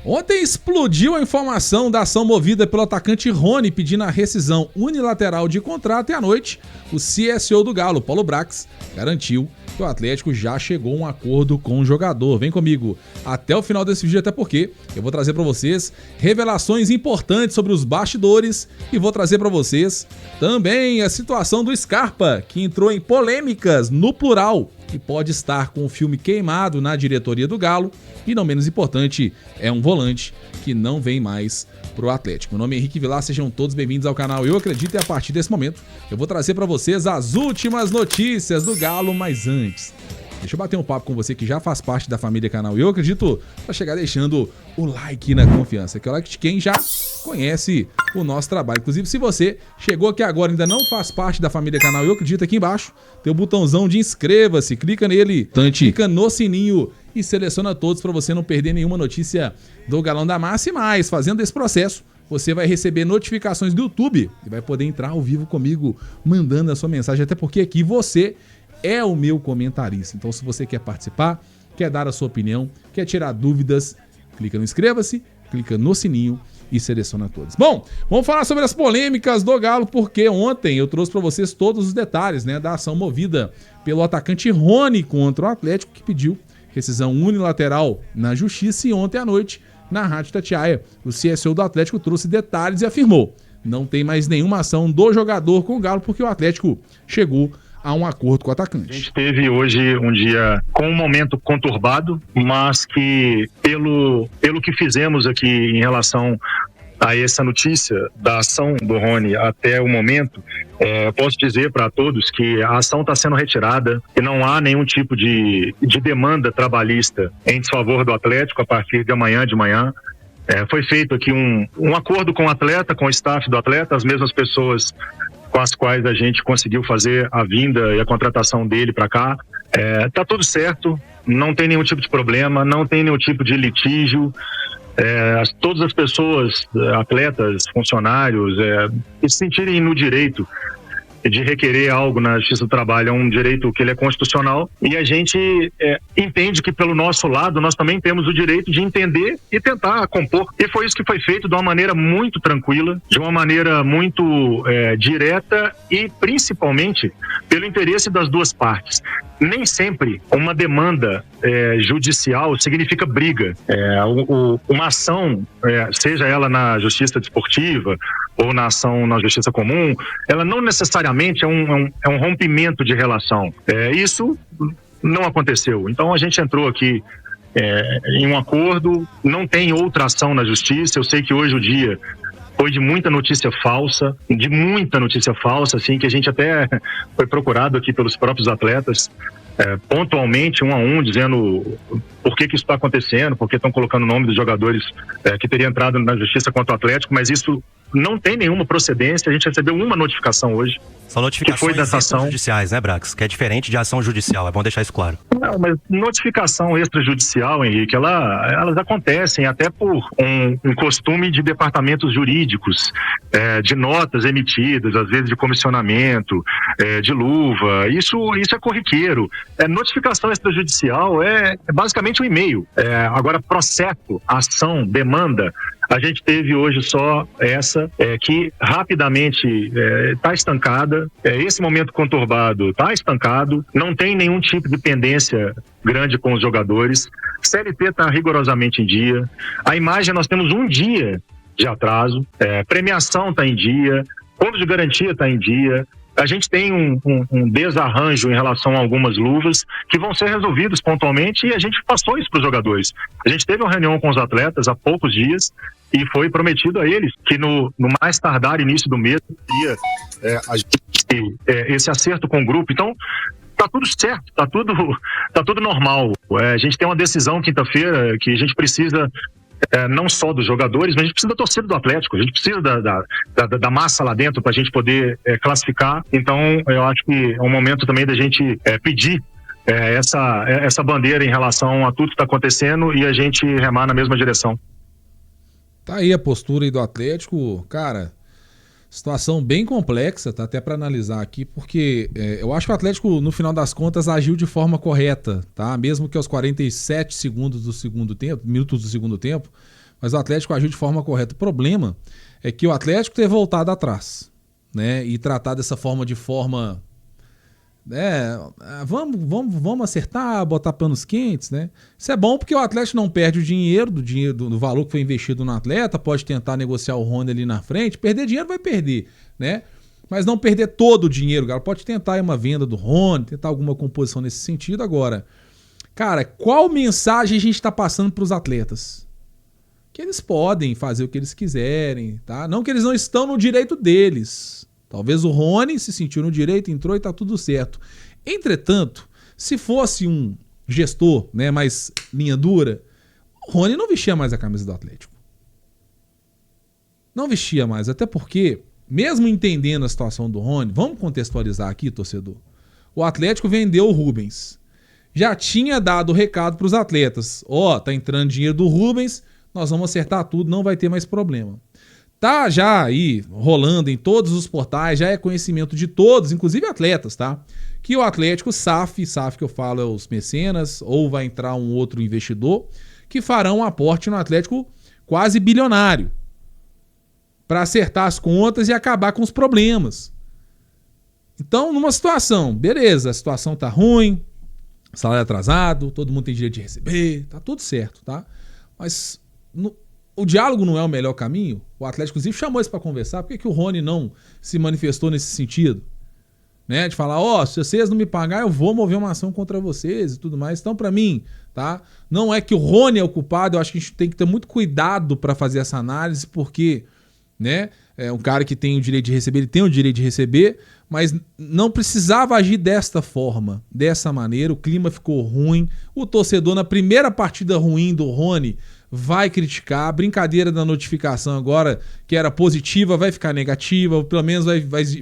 Ontem explodiu a informação da ação movida pelo atacante Rony pedindo a rescisão unilateral de contrato e à noite o CSO do Galo, Paulo Brax, garantiu que o Atlético já chegou a um acordo com o jogador. Vem comigo até o final desse vídeo, até porque eu vou trazer para vocês revelações importantes sobre os bastidores e vou trazer para vocês também a situação do Scarpa, que entrou em polêmicas no plural e pode estar com o filme queimado na diretoria do Galo. E não menos importante, é um volante que não vem mais pro Atlético. Meu nome é Henrique Vilar, sejam todos bem-vindos ao canal Eu Acredito, e a partir desse momento eu vou trazer para vocês as últimas notícias do Galo. Mas antes, deixa eu bater um papo com você que já faz parte da família Canal Eu Acredito, para chegar deixando o like na confiança, que é o like de quem já conhece o nosso trabalho. Inclusive, se você chegou aqui agora e ainda não faz parte da família Canal Eu Acredito, aqui embaixo tem o botãozão de inscreva-se, clica nele, clica no sininho e seleciona todos para você não perder nenhuma notícia do Galão da Massa. E mais, fazendo esse processo, você vai receber notificações do YouTube e vai poder entrar ao vivo comigo, mandando a sua mensagem, até porque aqui você é o meu comentarista. Então, se você quer participar, quer dar a sua opinião, quer tirar dúvidas, clica no inscreva-se, clica no sininho e seleciona todos. Bom, vamos falar sobre as polêmicas do Galo, porque ontem eu trouxe para vocês todos os detalhes, da ação movida pelo atacante Rony contra o Atlético, que pediu rescisão unilateral na justiça. E ontem à noite, na Rádio Itatiaia, o CSO do Atlético trouxe detalhes e afirmou: não tem mais nenhuma ação do jogador com o Galo, porque o Atlético chegou a um acordo com o atacante. A gente teve hoje um dia com um momento conturbado, mas que pelo que fizemos aqui em relação a essa notícia da ação do Rony até o momento, eu posso dizer para todos que a ação está sendo retirada e não há nenhum tipo de demanda trabalhista em desfavor do Atlético a partir de amanhã de manhã. Foi feito aqui um acordo com o atleta, com o staff do atleta, as mesmas pessoas com as quais a gente conseguiu fazer a vinda e a contratação dele para cá. Tá tudo certo, não tem nenhum tipo de problema, não tem nenhum tipo de litígio. Todas as pessoas, atletas, funcionários, que se sentirem no direito de requerer algo na Justiça do Trabalho, é um direito que ele é constitucional, e a gente entende que pelo nosso lado nós também temos o direito de entender e tentar compor, e foi isso que foi feito de uma maneira muito tranquila, de uma maneira muito direta e principalmente pelo interesse das duas partes. Nem sempre uma demanda judicial significa briga. Uma ação, seja ela na justiça desportiva ou na ação na justiça comum, ela não necessariamente é um rompimento de relação. Isso não aconteceu. Então a gente entrou aqui em um acordo, não tem outra ação na justiça. Eu sei que hoje o dia foi de muita notícia falsa, assim, que a gente até foi procurado aqui pelos próprios atletas, pontualmente, um a um, dizendo por que isso está acontecendo, porque estão colocando o nome dos jogadores que teriam entrado na justiça contra o Atlético, mas isso não tem nenhuma procedência. A gente recebeu uma notificação hoje. São notificações extrajudiciais, né, Brax? Que é diferente de ação judicial, é bom deixar isso claro. Não, mas notificação extrajudicial, Henrique, elas acontecem até por um costume de departamentos jurídicos, de notas emitidas, às vezes de comissionamento, de luva. Isso é corriqueiro. Notificação extrajudicial é basicamente um e-mail. Agora, processo, ação, demanda, a gente teve hoje só essa, que rapidamente está estancada. Esse momento conturbado está estancado, não tem nenhum tipo de pendência grande com os jogadores. CLT está rigorosamente em dia. A imagem, nós temos um dia de atraso. Premiação está em dia. Fundo de garantia está em dia. A gente tem um desarranjo em relação a algumas luvas que vão ser resolvidos pontualmente, e a gente passou isso para os jogadores. A gente teve uma reunião com os atletas há poucos dias e foi prometido a eles que no mais tardar início do mês ia esse acerto com o grupo. Então, tá tudo certo, tá tudo normal. A gente tem uma decisão quinta-feira que a gente precisa não só dos jogadores, mas a gente precisa da torcida do Atlético, a gente precisa da massa lá dentro para a gente poder classificar. Então, eu acho que é um momento também da gente pedir essa bandeira em relação a tudo que está acontecendo e a gente remar na mesma direção. Tá aí a postura aí do Atlético, cara. Situação bem complexa, tá até para analisar aqui, porque eu acho que o Atlético, no final das contas, agiu de forma correta, tá? Mesmo que aos 47 minutos do segundo tempo, mas o Atlético agiu de forma correta. O problema é que o Atlético ter voltado atrás, né, e tratar dessa forma vamos acertar, botar panos quentes, né? Isso é bom porque o Atlético não perde o dinheiro do valor que foi investido no atleta, pode tentar negociar o Rony ali na frente, perder dinheiro vai perder, né? Mas não perder todo o dinheiro, cara. Pode tentar aí uma venda do Rony, tentar alguma composição nesse sentido. Agora, cara, qual mensagem a gente está passando para os atletas? Que eles podem fazer o que eles quiserem, tá? Não que eles não estão no direito deles. Talvez o Rony se sentiu no direito, entrou e tá tudo certo. Entretanto, se fosse um gestor, né, mais linha dura, o Rony não vestia mais a camisa do Atlético. Não vestia mais, até porque, mesmo entendendo a situação do Rony, vamos contextualizar aqui, torcedor. O Atlético vendeu o Rubens. Já tinha dado o recado para os atletas. Tá entrando dinheiro do Rubens, nós vamos acertar tudo, não vai ter mais problema. Tá já aí rolando em todos os portais, já é conhecimento de todos, inclusive atletas, tá? Que o Atlético SAF que eu falo é os mecenas, ou vai entrar um outro investidor, que farão um aporte no Atlético quase bilionário para acertar as contas e acabar com os problemas. Então, numa situação, beleza, a situação tá ruim, salário atrasado, todo mundo tem direito de receber, tá tudo certo, tá? Mas o diálogo não é o melhor caminho? O Atlético, inclusive, chamou isso para conversar. Por que o Rony não se manifestou nesse sentido? Né? De falar, se vocês não me pagarem, eu vou mover uma ação contra vocês e tudo mais. Então, para mim, tá? Não é que o Rony é o culpado, eu acho que a gente tem que ter muito cuidado para fazer essa análise, porque, né, é um cara que tem o direito de receber, ele tem o direito de receber, mas não precisava agir desta forma, dessa maneira. O clima ficou ruim. O torcedor, na primeira partida ruim do Rony, vai criticar. A brincadeira da notificação agora, que era positiva, vai ficar negativa, ou pelo menos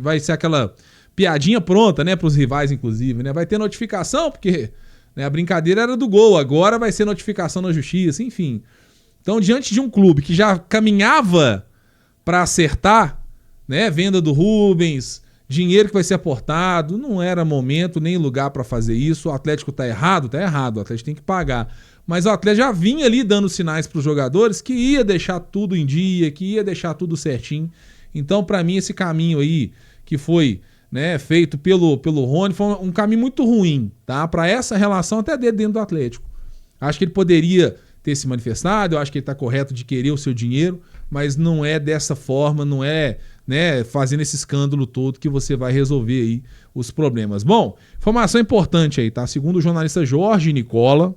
vai ser aquela piadinha pronta, né, para os rivais, inclusive, né? Vai ter notificação, porque, né, a brincadeira era do gol, agora vai ser notificação na justiça, enfim. Então, diante de um clube que já caminhava para acertar, né, venda do Rubens, dinheiro que vai ser aportado, não era momento nem lugar para fazer isso. O Atlético tá errado, o Atlético tem que pagar. Mas o Atlético já vinha ali dando sinais para os jogadores que ia deixar tudo em dia, que ia deixar tudo certinho. Então, para mim, esse caminho aí que foi, né, feito pelo Rony foi um caminho muito ruim, tá? Para essa relação até dentro do Atlético. Acho que ele poderia ter se manifestado, eu acho que ele está correto de querer o seu dinheiro, mas não é dessa forma, não é, né, fazendo esse escândalo todo que você vai resolver aí os problemas. Bom, informação importante aí, tá? Segundo o jornalista Jorge Nicola,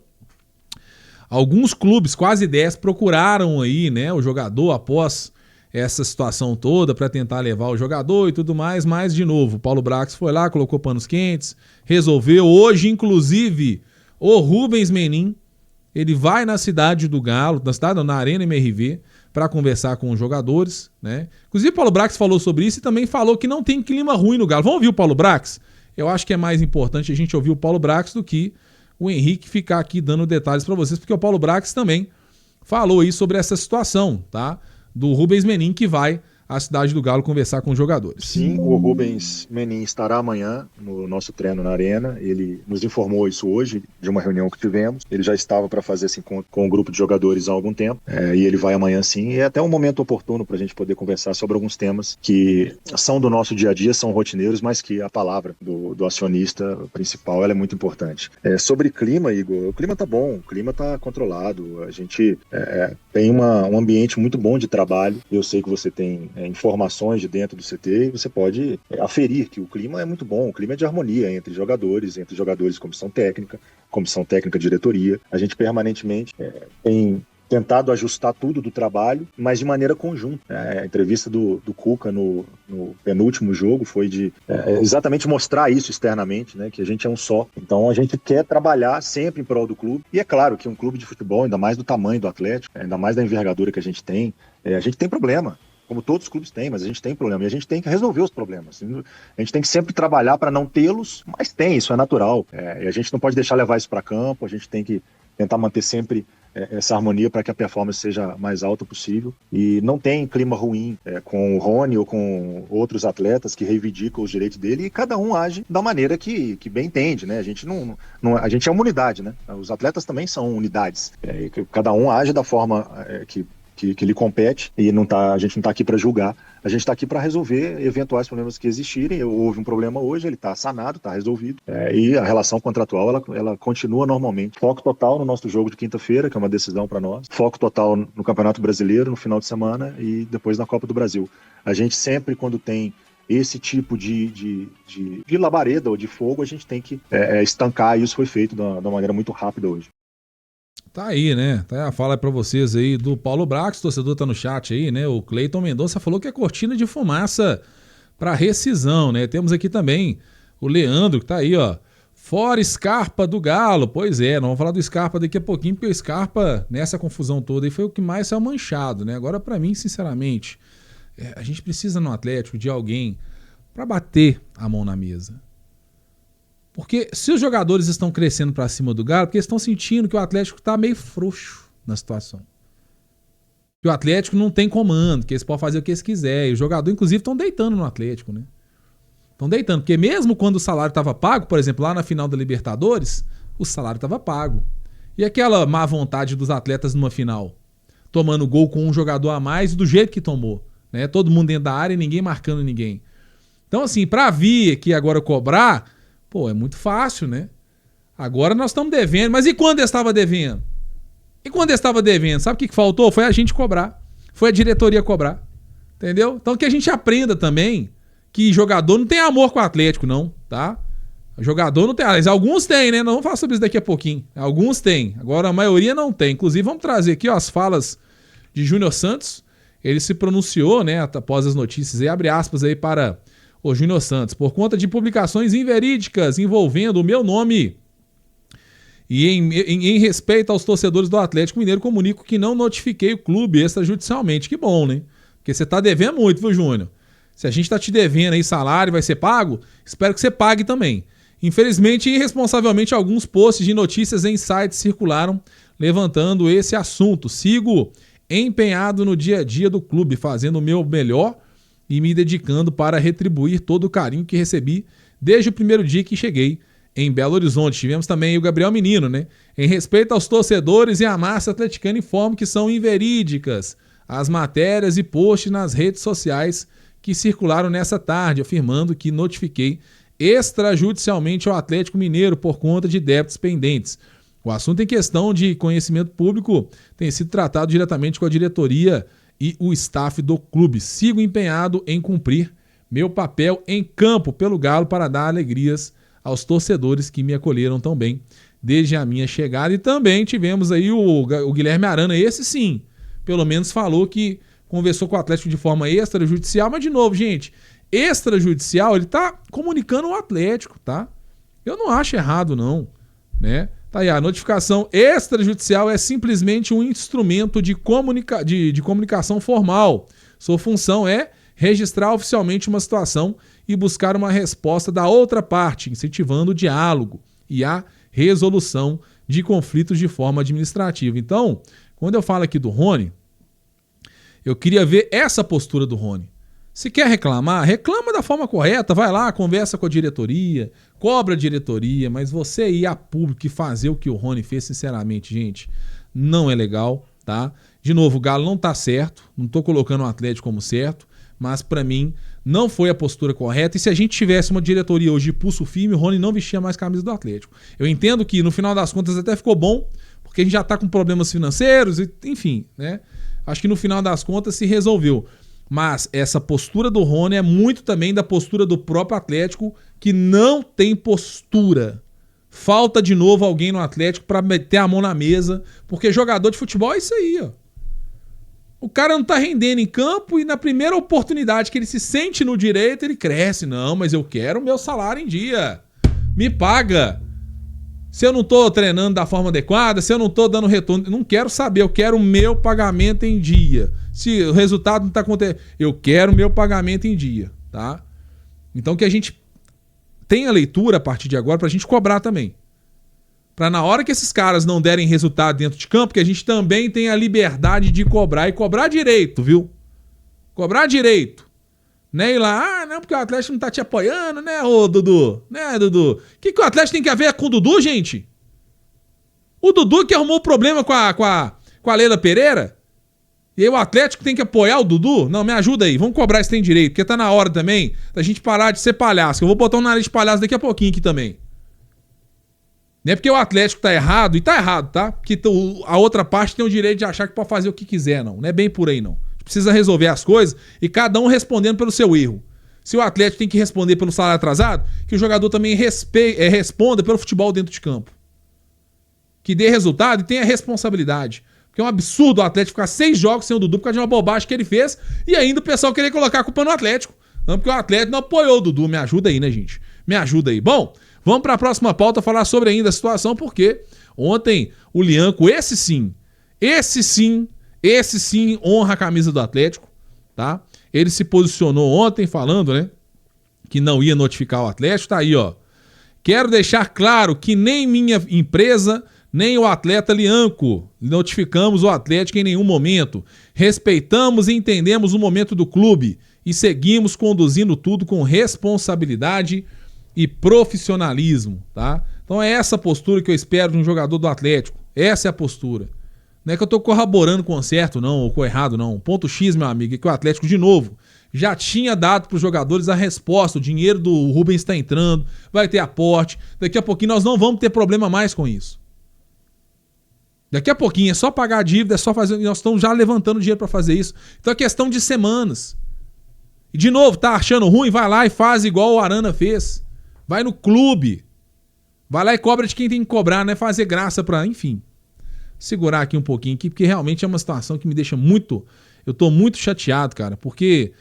alguns clubes, quase 10, procuraram aí, né, o jogador após essa situação toda para tentar levar o jogador e tudo mais, mas de novo, o Paulo Brax foi lá, colocou panos quentes, resolveu. Hoje, inclusive, o Rubens Menin, ele vai na cidade do Galo, na Arena MRV, para conversar com os jogadores, né? Inclusive o Paulo Brax falou sobre isso e também falou que não tem clima ruim no Galo. Vamos ouvir o Paulo Brax? Eu acho que é mais importante a gente ouvir o Paulo Brax do que o Henrique ficar aqui dando detalhes para vocês, porque o Paulo Brax também falou aí sobre essa situação, tá? Do Rubens Menin, que vai à cidade do Galo conversar com os jogadores. Sim, o Rubens Menin estará amanhã no nosso treino na Arena. Ele nos informou isso hoje, de uma reunião que tivemos. Ele já estava para fazer esse encontro com um grupo de jogadores há algum tempo, e ele vai amanhã sim. E é até um momento oportuno para a gente poder conversar sobre alguns temas que são do nosso dia a dia, são rotineiros, mas que a palavra do acionista principal ela é muito importante. Sobre clima, Igor, o clima tá bom, o clima tá controlado. A gente tem um ambiente muito bom de trabalho. Eu sei que você tem informações de dentro do CT e você pode aferir que o clima é muito bom, o clima é de harmonia entre jogadores e comissão técnica, diretoria. A gente permanentemente tem tentado ajustar tudo do trabalho, mas de maneira conjunta. A entrevista do Cuca no penúltimo jogo foi de exatamente mostrar isso externamente, né, que a gente é um só. Então a gente quer trabalhar sempre em prol do clube. E é claro que um clube de futebol, ainda mais do tamanho do Atlético, ainda mais da envergadura que a gente tem problema. Como todos os clubes têm, mas a gente tem problema. E a gente tem que resolver os problemas. A gente tem que sempre trabalhar para não tê-los, mas isso é natural. E a gente não pode deixar levar isso para campo, a gente tem que tentar manter sempre essa harmonia para que a performance seja mais alta possível. E não tem clima ruim com o Rony ou com outros atletas que reivindicam os direitos dele, e cada um age da maneira que bem entende, né? A gente a gente é uma unidade, né? Os atletas também são unidades. Cada um age da forma que que lhe compete, e a gente não está aqui para julgar, a gente está aqui para resolver eventuais problemas que existirem. Houve um problema hoje, ele está sanado, está resolvido, e a relação contratual ela continua normalmente. Foco total no nosso jogo de quinta-feira, que é uma decisão para nós, foco total no Campeonato Brasileiro no final de semana e depois na Copa do Brasil. A gente sempre, quando tem esse tipo de labareda ou de fogo, a gente tem que estancar, e isso foi feito de uma maneira muito rápida hoje. Tá aí, né? Tá aí a fala pra vocês aí do Paulo Brax, o torcedor tá no chat aí, né? O Cleiton Mendonça falou que é cortina de fumaça pra rescisão, né? Temos aqui também o Leandro, que tá aí, ó. Fora Scarpa do Galo. Pois é, não vamos falar do Scarpa daqui a pouquinho, porque o Scarpa, nessa confusão toda, aí foi o que mais saiu manchado, né? Agora, pra mim, sinceramente, a gente precisa no Atlético de alguém pra bater a mão na mesa. Porque se os jogadores estão crescendo para cima do Galo, porque eles estão sentindo que o Atlético está meio frouxo na situação. Que o Atlético não tem comando, que eles podem fazer o que eles quiserem. E os jogadores, inclusive, estão deitando no Atlético, né? Estão deitando. Porque mesmo quando o salário estava pago, por exemplo, lá na final da Libertadores, o salário estava pago. E aquela má vontade dos atletas numa final? Tomando gol com um jogador a mais do jeito que tomou. Né? Todo mundo dentro da área e ninguém marcando ninguém. Então, assim, para vir aqui agora cobrar... Pô, é muito fácil, né? Agora nós estamos devendo. Mas e quando eu estava devendo? Sabe o que faltou? Foi a gente cobrar. Foi a diretoria cobrar. Entendeu? Então que a gente aprenda também que jogador não tem amor com o Atlético, não, tá? Jogador não tem. Mas alguns têm, né? Não vamos falar sobre isso daqui a pouquinho. Alguns têm. Agora a maioria não tem. Inclusive vamos trazer aqui, ó, as falas de Júnior Santos. Ele se pronunciou, né, após as notícias, e abre aspas aí para... o Júnior Santos, por conta de publicações inverídicas envolvendo o meu nome e em respeito aos torcedores do Atlético Mineiro, comunico que não notifiquei o clube extrajudicialmente. Que bom, né? Porque você tá devendo muito, viu, Júnior? Se a gente tá te devendo aí salário, vai ser pago, espero que você pague também. Infelizmente e irresponsavelmente, alguns posts de notícias em sites circularam levantando esse assunto. Sigo empenhado no dia a dia do clube, fazendo o meu melhor e me dedicando para retribuir todo o carinho que recebi desde o primeiro dia que cheguei em Belo Horizonte. Tivemos também o Gabriel Menino, né? Em respeito aos torcedores e à massa atleticana, informo que são inverídicas as matérias e posts nas redes sociais que circularam nessa tarde, afirmando que notifiquei extrajudicialmente ao Atlético Mineiro por conta de débitos pendentes. O assunto em questão de conhecimento público tem sido tratado diretamente com a diretoria e o staff do clube. Sigo empenhado em cumprir meu papel em campo pelo Galo para dar alegrias aos torcedores que me acolheram tão bem desde a minha chegada. E também tivemos aí o Guilherme Arana, esse sim, pelo menos falou que conversou com o Atlético de forma extrajudicial, mas de novo, gente, extrajudicial, ele tá comunicando o Atlético, tá? Eu não acho errado não, né? Tá aí, a notificação extrajudicial é simplesmente um instrumento de comunicação formal. Sua função é registrar oficialmente uma situação e buscar uma resposta da outra parte, incentivando o diálogo e a resolução de conflitos de forma administrativa. Então, quando eu falo aqui do Rony, eu queria ver essa postura do Rony. Se quer reclamar, reclama da forma correta, vai lá, conversa com a diretoria, cobra a diretoria, mas você ir a público e fazer o que o Rony fez, sinceramente, gente, não é legal, tá? De novo, o Galo não tá certo, não tô colocando o Atlético como certo, mas pra mim não foi a postura correta, e se a gente tivesse uma diretoria hoje de pulso firme, o Rony não vestia mais camisa do Atlético. Eu entendo que no final das contas até ficou bom, porque a gente já tá com problemas financeiros, enfim, né? Acho que no final das contas se resolveu. Mas essa postura do Rony é muito também da postura do próprio Atlético, que não tem postura. Falta de novo alguém no Atlético para meter a mão na mesa, porque jogador de futebol é isso aí, ó. O cara não tá rendendo em campo e na primeira oportunidade que ele se sente no direito, ele cresce. Não, mas eu quero o meu salário em dia. Me paga. Se eu não tô treinando da forma adequada, se eu não tô dando retorno, não quero saber, eu quero o meu pagamento em dia. Se o resultado não tá acontecendo, eu quero o meu pagamento em dia, tá? Então que a gente tenha leitura a partir de agora pra gente cobrar também. Pra na hora que esses caras não derem resultado dentro de campo, que a gente também tenha a liberdade de cobrar e cobrar direito, viu? Cobrar direito. Né? E lá, não, porque o Atlético não tá te apoiando, né, ô Dudu? Né, Dudu? O que o Atlético tem que ver com o Dudu, gente? O Dudu que arrumou o problema com a Leila Pereira? E aí o Atlético tem que apoiar o Dudu? Não, me ajuda aí, vamos cobrar esse tem direito, porque tá na hora também da gente parar de ser palhaço, que eu vou botar um nariz de palhaço daqui a pouquinho aqui também. Não é porque o Atlético tá errado, e tá errado, tá? Porque a outra parte tem o direito de achar que pode fazer o que quiser, não. Não é bem por aí, não. A gente precisa resolver as coisas e cada um respondendo pelo seu erro. Se o Atlético tem que responder pelo salário atrasado, que o jogador também responda pelo futebol dentro de campo. Que dê resultado e tenha responsabilidade. Porque é um absurdo o Atlético ficar 6 jogos sem o Dudu por causa de uma bobagem que ele fez e ainda o pessoal querer colocar a culpa no Atlético. Não, porque o Atlético não apoiou o Dudu. Me ajuda aí, né, gente? Me ajuda aí. Bom, vamos para a próxima pauta falar sobre ainda a situação, porque ontem o Lianco, esse sim honra a camisa do Atlético, tá? Ele se posicionou ontem falando, né, que não ia notificar o Atlético. Tá aí, ó. Quero deixar claro que nem minha empresa, nem o atleta Lianco notificamos o Atlético em nenhum momento. Respeitamos e entendemos o momento do clube e seguimos conduzindo tudo com responsabilidade e profissionalismo, tá? Então é essa postura que eu espero de um jogador do Atlético. Essa é a postura. Não é que eu tô corroborando com o certo, não, ou com o errado, não. Ponto X, meu amigo, é que o Atlético, de novo, já tinha dado para os jogadores a resposta. O dinheiro do Rubens está entrando, vai ter aporte. Daqui a pouquinho nós não vamos ter problema mais com isso. Daqui a pouquinho é só pagar a dívida, é só fazer. Nós estamos já levantando dinheiro para fazer isso. Então é questão de semanas. E de novo, tá achando ruim? Vai lá e faz igual o Arana fez. Vai no clube. Vai lá e cobra de quem tem que cobrar, não é fazer graça para, enfim. Segurar aqui um pouquinho aqui, porque realmente é uma situação que me deixa muito... Eu tô muito chateado, cara, porque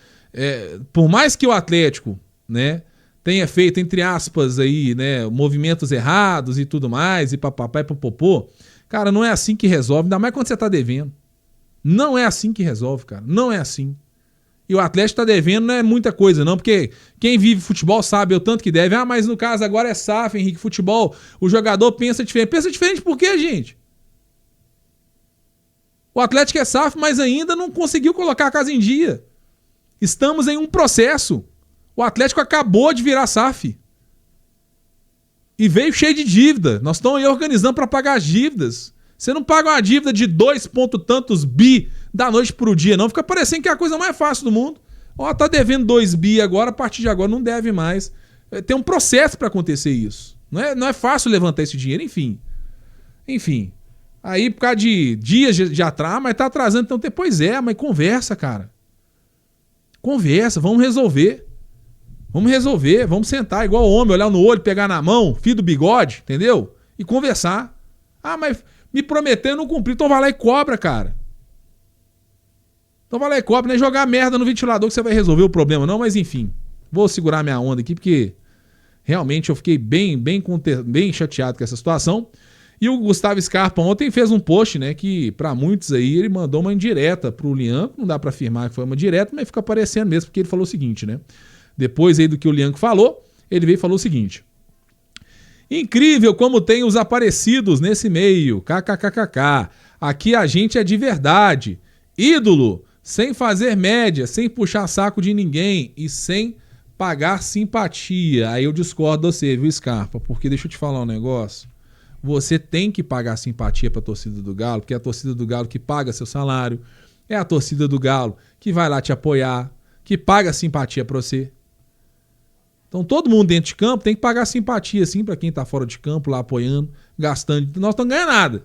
por mais que o Atlético, né, tenha feito, entre aspas, aí, né, movimentos errados e tudo mais, e papapá e papopô, cara, não é assim que resolve, ainda mais quando você tá devendo. Não é assim que resolve, cara, não é assim. E o Atlético tá devendo não é muita coisa, não, porque quem vive futebol sabe o tanto que deve. Ah, mas no caso agora é SAF, Henrique, futebol, o jogador pensa diferente. Pensa diferente por quê, gente? O Atlético é SAF, mas ainda não conseguiu colocar a casa em dia. Estamos em um processo. O Atlético acabou de virar SAF. E veio cheio de dívida. Nós estamos aí organizando para pagar as dívidas. Você não paga uma dívida de 2 ponto tantos bi da noite pro dia, não. Fica parecendo que é a coisa mais fácil do mundo. Ó, tá devendo 2 bi agora, a partir de agora não deve mais. Tem um processo para acontecer isso. Não é fácil levantar esse dinheiro, enfim. Aí, por causa de dias de atraso, mas tá atrasando. Então, pois é, mas conversa, cara. Conversa, vamos resolver. Vamos sentar igual homem, olhar no olho, pegar na mão, fio do bigode, entendeu? E conversar. Ah, mas me prometeu e não cumpri, então vai lá e cobra, cara. Então vai lá e cobra, não é jogar merda no ventilador que você vai resolver o problema, não, mas enfim. Vou segurar minha onda aqui, porque realmente eu fiquei bem chateado com essa situação. E o Gustavo Scarpa ontem fez um post, né, que pra muitos aí ele mandou uma indireta pro Lianco, não dá pra afirmar que foi uma direta, mas fica parecendo mesmo, porque ele falou o seguinte, né, depois aí do que o Lianco falou, ele veio e falou o seguinte: incrível como tem os aparecidos nesse meio, kkkk, aqui a gente é de verdade, ídolo, sem fazer média, sem puxar saco de ninguém e sem pagar simpatia. Aí eu discordo de você, viu, Scarpa, porque deixa eu te falar um negócio. Você tem que pagar simpatia para a torcida do Galo, porque é a torcida do Galo que paga seu salário, é a torcida do Galo que vai lá te apoiar, que paga simpatia para você. Então todo mundo dentro de campo tem que pagar simpatia, sim, para quem tá fora de campo, lá apoiando, gastando. Nós não estamos ganhando nada.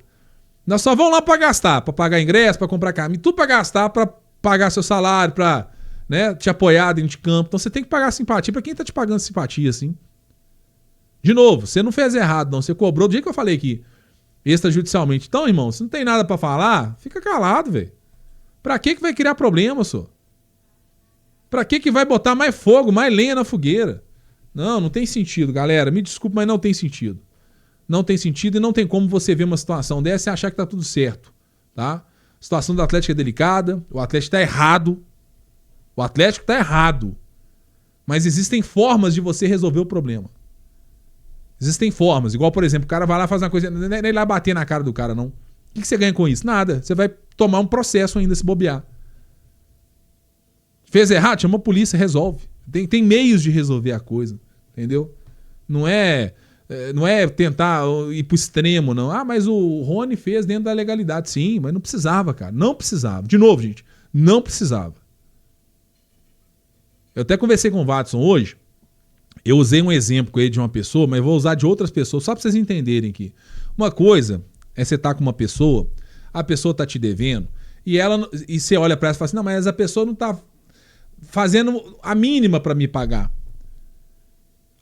Nós só vamos lá para gastar, para pagar ingresso, para comprar camisa, tudo para gastar, para pagar seu salário, para, né, te apoiar dentro de campo. Então você tem que pagar simpatia para quem tá te pagando simpatia, sim. De novo, você não fez errado, não. Você cobrou do jeito que eu falei aqui, extrajudicialmente. Então, irmão, se não tem nada pra falar, fica calado, velho. Pra que vai criar problema, só? Pra que vai botar mais fogo, mais lenha na fogueira? Não tem sentido, galera. Me desculpe, mas não tem sentido. Não tem sentido e não tem como você ver uma situação dessa e achar que tá tudo certo, tá? A situação do Atlético é delicada, o Atlético tá errado. Mas existem formas de você resolver o problema. Existem formas, igual, por exemplo, o cara vai lá fazer uma coisa, nem ir lá bater na cara do cara, não. O que você ganha com isso? Nada. Você vai tomar um processo ainda se bobear. Fez errado? Chama a polícia, resolve. Tem meios de resolver a coisa, entendeu? Não é tentar ir pro extremo, não. Ah, mas o Rony fez dentro da legalidade. Sim, mas não precisava, cara. Não precisava. De novo, gente, Não precisava. Eu até conversei com o Watson hoje. Eu usei um exemplo com ele de uma pessoa, mas vou usar de outras pessoas, só para vocês entenderem aqui. Uma coisa é você estar com uma pessoa, a pessoa tá te devendo, e você olha para ela e fala assim, não, mas a pessoa não tá fazendo a mínima para me pagar.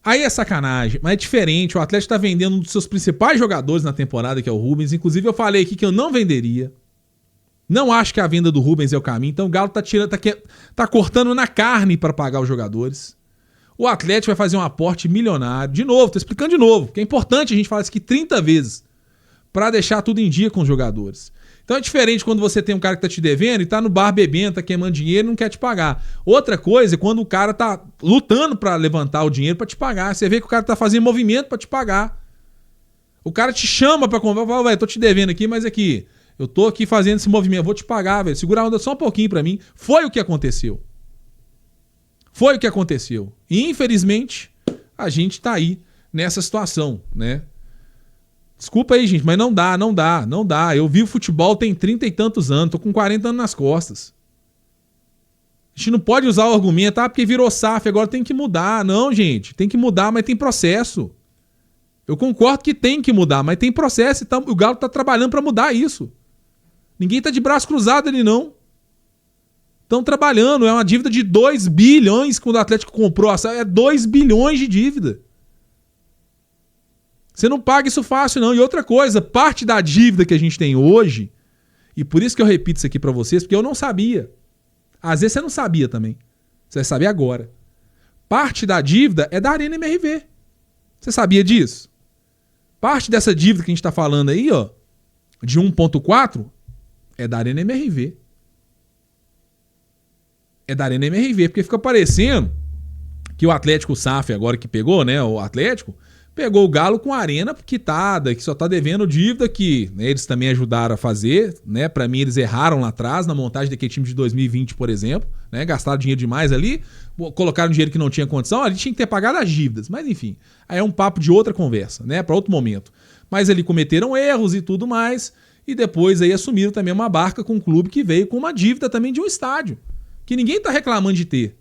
Aí é sacanagem, mas é diferente. O Atlético tá vendendo um dos seus principais jogadores na temporada, que é o Rubens. Inclusive eu falei aqui que eu não venderia. Não acho que a venda do Rubens é o caminho. Então o Galo tá cortando na carne para pagar os jogadores. O Atlético vai fazer um aporte milionário. De novo, tô explicando de novo, porque é importante a gente falar isso aqui 30 vezes para deixar tudo em dia com os jogadores. Então é diferente quando você tem um cara que tá te devendo e tá no bar bebendo, tá queimando dinheiro e não quer te pagar. Outra coisa é quando o cara tá lutando para levantar o dinheiro para te pagar. Você vê que o cara tá fazendo movimento para te pagar. O cara te chama para conversar, fala, velho, tô te devendo aqui, mas aqui, eu tô aqui fazendo esse movimento, eu vou te pagar, velho. Segura a onda só um pouquinho para mim. Foi o que aconteceu. Foi o que aconteceu. E infelizmente, a gente tá aí nessa situação, né? Desculpa aí, gente, mas não dá. Eu vi o futebol tem 30 e tantos anos, tô com 40 anos nas costas. A gente não pode usar o argumento, porque virou SAF, agora tem que mudar. Não, gente, tem que mudar, mas tem processo. Eu concordo que tem que mudar, mas tem processo, então o Galo tá trabalhando para mudar isso. Ninguém tá de braço cruzado ali, não. Estão trabalhando, é uma dívida de 2 bilhões quando o Atlético comprou a SAF, é 2 bilhões de dívida. Você não paga isso fácil, não. E outra coisa, parte da dívida que a gente tem hoje, e por isso que eu repito isso aqui pra vocês, porque eu não sabia. Às vezes você não sabia também. Você vai saber agora. Parte da dívida é da Arena MRV. Você sabia disso? Parte dessa dívida que a gente tá falando aí, ó, de 1,4, é da Arena MRV. É da Arena MRV, porque fica parecendo que o Atlético SAF agora que pegou, né, o Atlético, pegou o Galo com a arena quitada, que só tá devendo dívida que, né, eles também ajudaram a fazer, né? Para mim eles erraram lá atrás na montagem daquele time de 2020, por exemplo, né? Gastaram dinheiro demais ali, colocaram dinheiro que não tinha condição, ali tinha que ter pagado as dívidas, mas enfim, aí é um papo de outra conversa, né? Para outro momento. Mas ali cometeram erros e tudo mais, e depois aí assumiram também uma barca com um clube que veio com uma dívida também de um estádio, que ninguém tá reclamando de ter.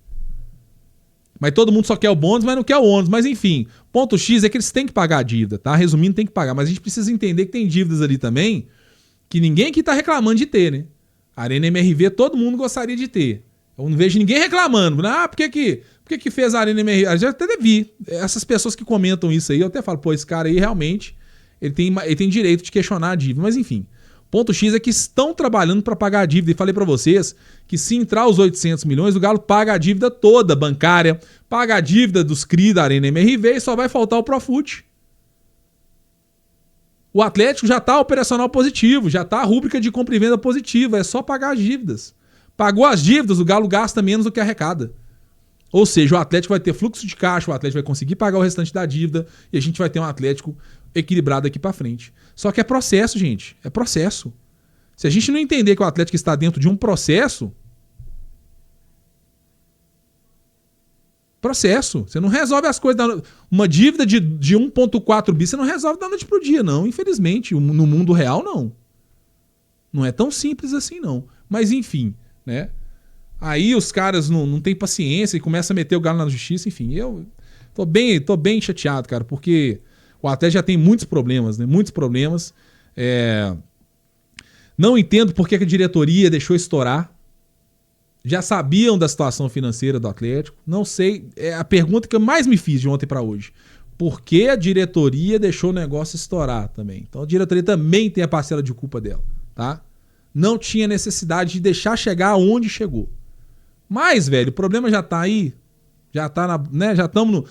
Mas todo mundo só quer o bônus, mas não quer o ônus. Mas enfim, ponto X é que eles têm que pagar a dívida, tá? Resumindo, tem que pagar. Mas a gente precisa entender que tem dívidas ali também que ninguém aqui tá reclamando de ter, né? A Arena MRV todo mundo gostaria de ter. Eu não vejo ninguém reclamando. Ah, por que fez a Arena MRV? Eu já até vi. Essas pessoas que comentam isso aí, eu até falo, pô, esse cara aí realmente ele tem direito de questionar a dívida. Mas enfim, ponto X é que estão trabalhando para pagar a dívida. E falei para vocês que se entrar os 800 milhões, o Galo paga a dívida toda bancária, paga a dívida dos CRI da Arena MRV e só vai faltar o Profut. O Atlético já está operacional positivo, já está a rúbrica de compra e venda positiva, é só pagar as dívidas. Pagou as dívidas, o Galo gasta menos do que arrecada. Ou seja, o Atlético vai ter fluxo de caixa, o Atlético vai conseguir pagar o restante da dívida e a gente vai ter um Atlético equilibrado aqui para frente. Só que é processo, gente, é processo. Se a gente não entender que o Atlético está dentro de um processo, você não resolve as coisas. Uma dívida de 1,4 bi, você não resolve da noite pro dia, não. Infelizmente, no mundo real, não. Não é tão simples assim, não. Mas enfim, né? Aí os caras não têm paciência e começam a meter o Galo na justiça. Enfim, eu tô bem chateado, cara, porque o Atlético já tem muitos problemas, né? Muitos problemas. Não entendo por que a diretoria deixou estourar. Já sabiam da situação financeira do Atlético. Não sei. É a pergunta que eu mais me fiz de ontem para hoje. Por que a diretoria deixou o negócio estourar também? Então a diretoria também tem a parcela de culpa dela, tá? Não tinha necessidade de deixar chegar aonde chegou. Mas, velho, o problema já tá aí. Já tá né? Já estamos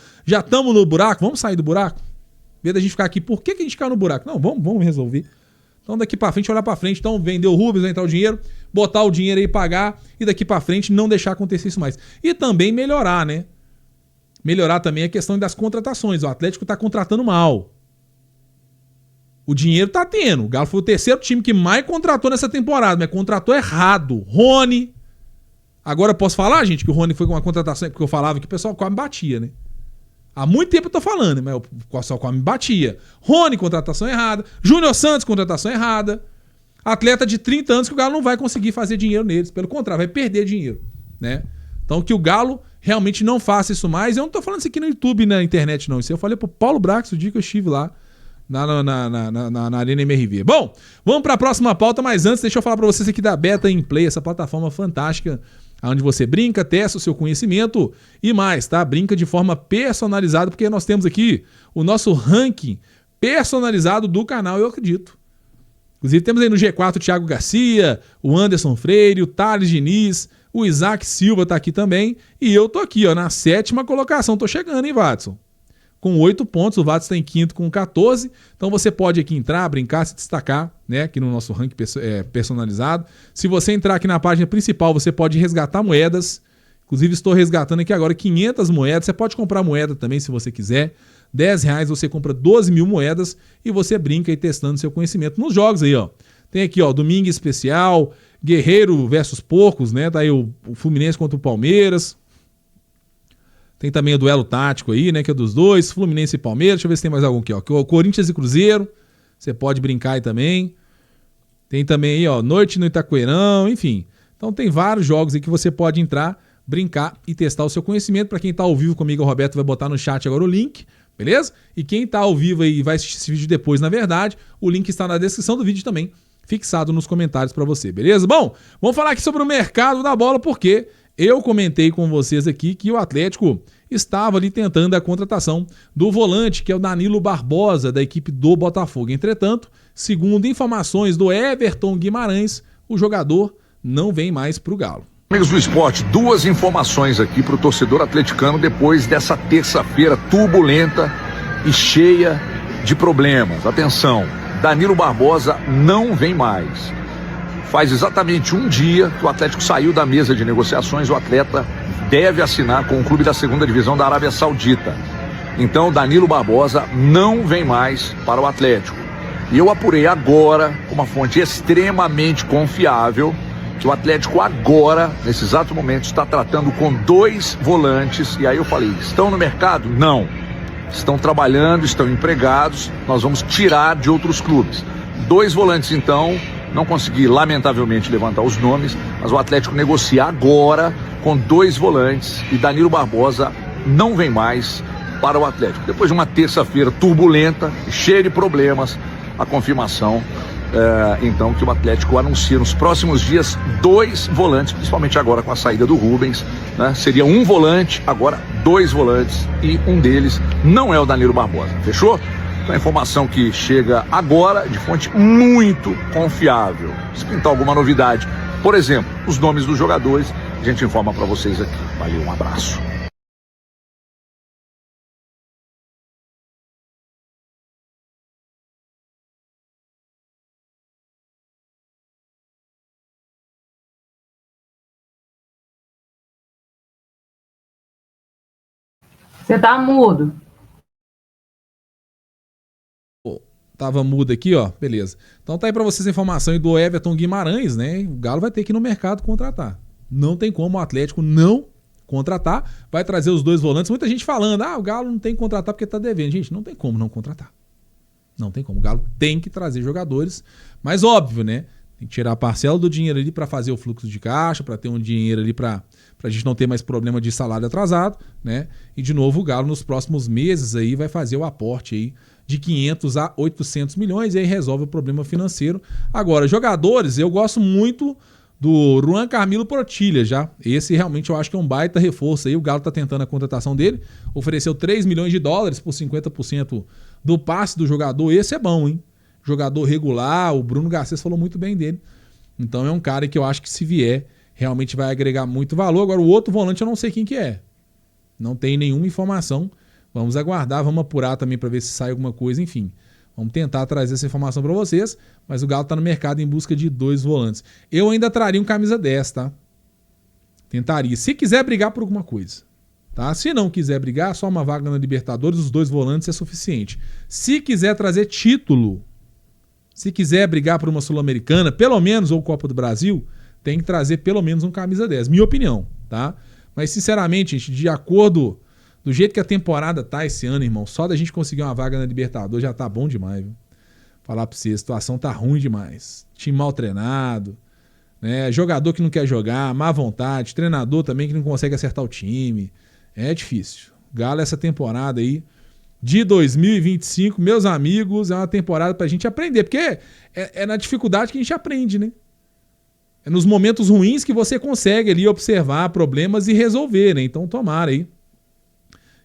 no buraco. Vamos sair do buraco? Em vez da gente ficar aqui, por que a gente caiu no buraco? Não, vamos resolver. Então daqui pra frente, olhar pra frente. Então vender o Rubens, vai entrar o dinheiro, botar o dinheiro aí, pagar, e daqui pra frente não deixar acontecer isso mais. E também melhorar, né? Melhorar também a questão das contratações. O Atlético tá contratando mal. O dinheiro tá tendo. O Galo foi o terceiro time que mais contratou nessa temporada, mas contratou errado. Rony. Agora posso falar, gente, que o Rony foi com uma contratação, porque eu falava que o pessoal quase me batia, né? Há muito tempo eu tô falando, mas o pessoal quase me batia. Rony, contratação errada. Júnior Santos, contratação errada. atleta de 30 anos que o Galo não vai conseguir fazer dinheiro neles. Pelo contrário, vai perder dinheiro, né? Então que o Galo realmente não faça isso mais. Eu não tô falando isso aqui no YouTube, na internet, não. Isso eu falei pro Paulo Brax o dia que eu estive lá na Arena MRV. Bom, vamos para a próxima pauta, mas antes deixa eu falar para vocês aqui da Beta In Play, essa plataforma fantástica, onde você brinca, testa o seu conhecimento e mais, tá? Brinca de forma personalizada, porque nós temos aqui o nosso ranking personalizado do canal, eu acredito. Inclusive temos aí no G4 o Thiago Garcia, o Anderson Freire, o Thales Diniz, o Isaac Silva tá aqui também, e eu tô aqui, ó, na 7ª colocação, tô chegando, hein, Watson? Com 8 pontos, o Watson está em 5º com 14, então você pode aqui entrar, brincar, se destacar, né, aqui no nosso ranking personalizado. Se você entrar aqui na página principal, você pode resgatar moedas, inclusive estou resgatando aqui agora 500 moedas, você pode comprar moeda também se você quiser, R$10 você compra 12 mil moedas e você brinca aí testando seu conhecimento nos jogos aí, ó. Tem aqui, ó, Domingo Especial, Guerreiro versus Porcos, né, tá aí o Fluminense contra o Palmeiras. Tem também o duelo tático aí, né, que é dos dois, Fluminense e Palmeiras. Deixa eu ver se tem mais algum aqui, ó. Corinthians e Cruzeiro, você pode brincar aí também. Tem também aí, ó, Noite no Itaquerão, enfim. Então tem vários jogos aí que você pode entrar, brincar e testar o seu conhecimento. Para quem tá ao vivo comigo, o Roberto vai botar no chat agora o link, beleza? E quem tá ao vivo aí e vai assistir esse vídeo depois, na verdade, o link está na descrição do vídeo também, fixado nos comentários para você, beleza? Bom, vamos falar aqui sobre o mercado da bola, porque eu comentei com vocês aqui que o Atlético estava ali tentando a contratação do volante, que é o Danilo Barbosa, da equipe do Botafogo. Entretanto, segundo informações do Everton Guimarães, o jogador não vem mais para o Galo. Amigos do esporte, duas informações aqui para o torcedor atleticano depois dessa terça-feira turbulenta e cheia de problemas. Atenção, Danilo Barbosa não vem mais. Faz exatamente um dia que o Atlético saiu da mesa de negociações, o atleta deve assinar com o clube da 2ª divisão da Arábia Saudita. Então, Danilo Barbosa não vem mais para o Atlético. E eu apurei agora, com uma fonte extremamente confiável, que o Atlético agora, nesse exato momento, está tratando com 2 volantes. E aí eu falei, estão no mercado? Não. Estão trabalhando, estão empregados, nós vamos tirar de outros clubes. 2 volantes, então. Não consegui, lamentavelmente, levantar os nomes, mas o Atlético negocia agora com 2 volantes e Danilo Barbosa não vem mais para o Atlético. Depois de uma terça-feira turbulenta, cheia de problemas, a confirmação, então, que o Atlético anuncia nos próximos dias 2 volantes, principalmente agora com a saída do Rubens, né? Seria um volante, agora 2 volantes e um deles não é o Danilo Barbosa. Fechou? A informação que chega agora de fonte muito confiável. Se pintar alguma novidade, por exemplo, os nomes dos jogadores, a gente informa para vocês aqui. Valeu, um abraço. Você tá mudo. Tava mudo aqui, ó, beleza. Então tá aí pra vocês a informação aí do Everton Guimarães, né? O Galo vai ter que ir no mercado contratar. Não tem como o Atlético não contratar. Vai trazer os 2 volantes. Muita gente falando, o Galo não tem que contratar porque tá devendo. Gente, não tem como não contratar. Não tem como. O Galo tem que trazer jogadores. Mas óbvio, né? Tem que tirar a parcela do dinheiro ali pra fazer o fluxo de caixa, pra ter um dinheiro ali pra gente não ter mais problema de salário atrasado, né? E de novo o Galo nos próximos meses aí vai fazer o aporte aí de 500 a 800 milhões e aí resolve o problema financeiro. Agora, jogadores, eu gosto muito do Juan Camilo Portilha já. Esse realmente eu acho que é um baita reforço aí. O Galo tá tentando a contratação dele. Ofereceu 3 milhões de dólares por 50% do passe do jogador. Esse é bom, hein? Jogador regular, o Bruno Garcês falou muito bem dele. Então é um cara que eu acho que se vier, realmente vai agregar muito valor. Agora o outro volante eu não sei quem que é. Não tem nenhuma informação. Vamos aguardar, vamos apurar também para ver se sai alguma coisa, enfim. Vamos tentar trazer essa informação para vocês, mas o Galo tá no mercado em busca de 2 volantes. Eu ainda traria um camisa 10, tá? Tentaria. Se quiser brigar por alguma coisa, tá? Se não quiser brigar, só uma vaga na Libertadores, os 2 volantes é suficiente. Se quiser trazer título, se quiser brigar por uma Sul-Americana, pelo menos, ou Copa do Brasil, tem que trazer pelo menos um camisa 10. Minha opinião, tá? Mas, sinceramente, gente, de acordo... Do jeito que a temporada tá esse ano, irmão, só da gente conseguir uma vaga na Libertadores já tá bom demais, viu? Falar pra você, a situação tá ruim demais. Time mal treinado, né? Jogador que não quer jogar, má vontade, treinador também que não consegue acertar o time. É difícil. Galo, essa temporada aí de 2025, meus amigos, é uma temporada pra gente aprender, porque é na dificuldade que a gente aprende, né? É nos momentos ruins que você consegue ali observar problemas e resolver, né? Então tomara aí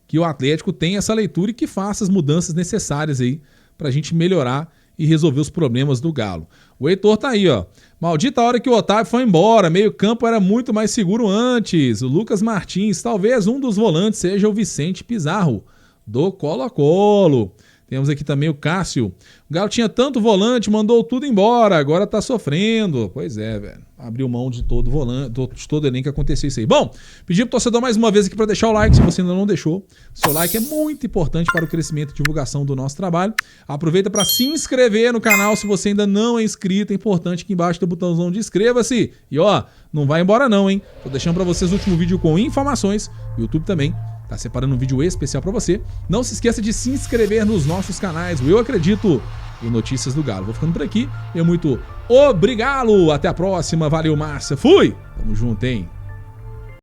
que o Atlético tenha essa leitura e que faça as mudanças necessárias aí pra gente melhorar e resolver os problemas do Galo. O Heitor tá aí, ó. Maldita hora que o Otávio foi embora, meio campo era muito mais seguro antes. O Lucas Martins, talvez um dos volantes seja o Vicente Pizarro, do Colo-Colo. Temos aqui também o Cássio. O Galo tinha tanto volante, mandou tudo embora, agora tá sofrendo. Pois é, velho. Abriu mão de todo volante, de todo elenco que aconteceu isso aí. Bom, pedi pro torcedor mais uma vez aqui para deixar o like, se você ainda não deixou. Seu like é muito importante para o crescimento e divulgação do nosso trabalho. Aproveita para se inscrever no canal se você ainda não é inscrito. É importante aqui embaixo do botãozão de inscreva-se. E ó, não vai embora não, hein? Tô deixando para vocês o último vídeo com informações. O YouTube também tá separando um vídeo especial para você. Não se esqueça de se inscrever nos nossos canais. Eu Acredito e Notícias do Galo. Vou ficando por aqui. Eu muito obrigado. Até a próxima. Valeu, Márcia. Fui. Tamo junto, hein?